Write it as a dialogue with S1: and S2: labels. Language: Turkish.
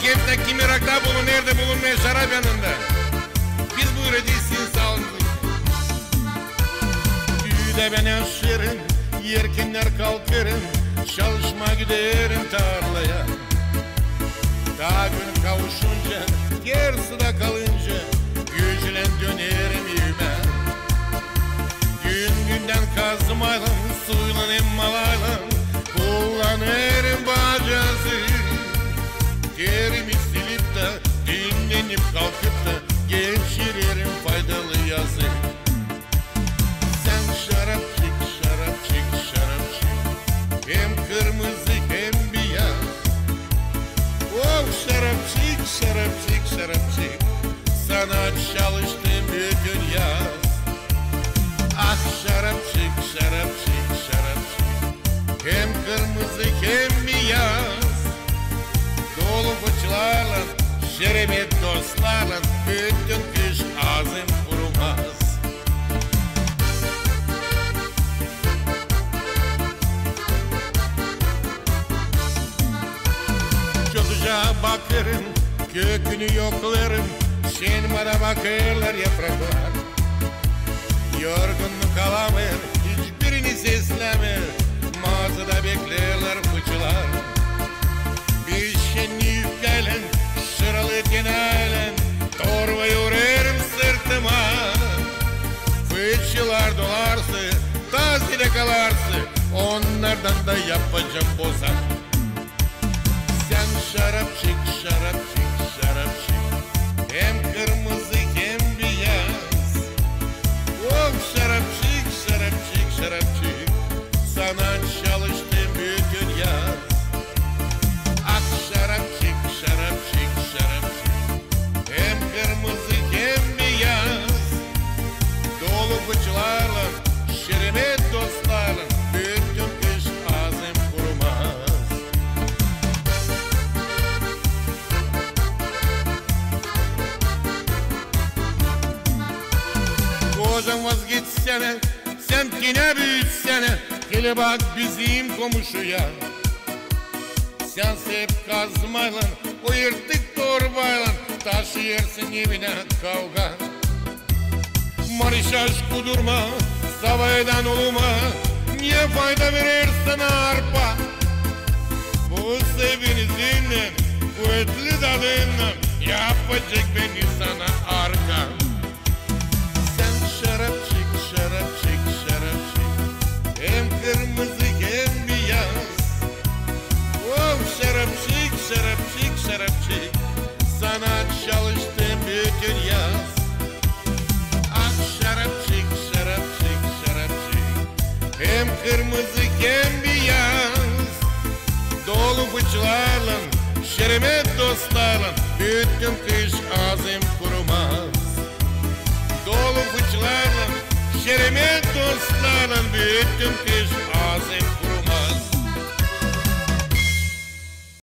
S1: kefte kimi rakta bulun, nerede bulunmaya şarap yanında. Biz bu üreticisiyiz sağlıklı. Düğüde ben aşırım, yerkenler kalkarım, çalışma giderim tarlaya. Daha gün kavuşunca, yer suda kalınca, gücüyle dönerim evime. Gün günden kazmayla, suyla emmalayla, kullanırım bacası. Terimi silip de, dinlenip kalkıp da, geçiririm faydalı yazı. Sen şarap çek, şarap çek, şarap çek, hem kırmızı hem beyaz. Oh şarap çek, şarap çek, şarap çek, sana çalıştım bütün yaz. Ah şarap çek, şarap çek, şarap çek, hem kırmızı hem beyaz. Dolu fıçılarla, şerbet dostlarla, bütün kış ağzım kurumaz. Çocuğa bakarım, kökünü yoklarım, şenmada bakırlar yapraklar. Yorgunluk alamır, hiçbirini seslemir, mağazada beklerler fıçılar. Bir şenlik gelen, şıralı genelen, torba yorerim sırtıma. Fıçılar dolarsa, tazide kalarsa, onlardan da yapacağım bozan. Sen şarap çek, şarap çek, şarap çek, hem kırmızı hem beyaz. Oh şarap çek, şarap çek, şarap çek, sana çalıştım bütün yaz. Ah şarap çek, şarap çek, şarap çek, hem kırmızı hem beyaz. Dolu fıçılarla, şerbet dostlarla, bütün kış ağzım kurumaz. Kocan vazgeçsene, semtine büyütsene, gele bak bizim komşuya. Sen hep kazmayla, o yırtık torbayla, taşıyarsın evine kavga. Marişaj kudurma, savaştan olma, niye fayda verir sana arpa? Bu sevinizle, kuvvetli tadınla, yapacak beni sana arka. Şarap çek, şarap çek, şarap çek, hem kırmızı hem beyaz. Oh şarap çek, şarap çek, şarap çek, sana çalıştım bütün yaz. Ah şarap çek, şarap çek, şarap çek, hem kırmızı hem beyaz. Dolu fıçılarla, şerbet dostlarla, bütün kış ağzım kurumaz. Dolu fıçılarla, şerbet dostlarla, bütün kış ağzım kurumaz.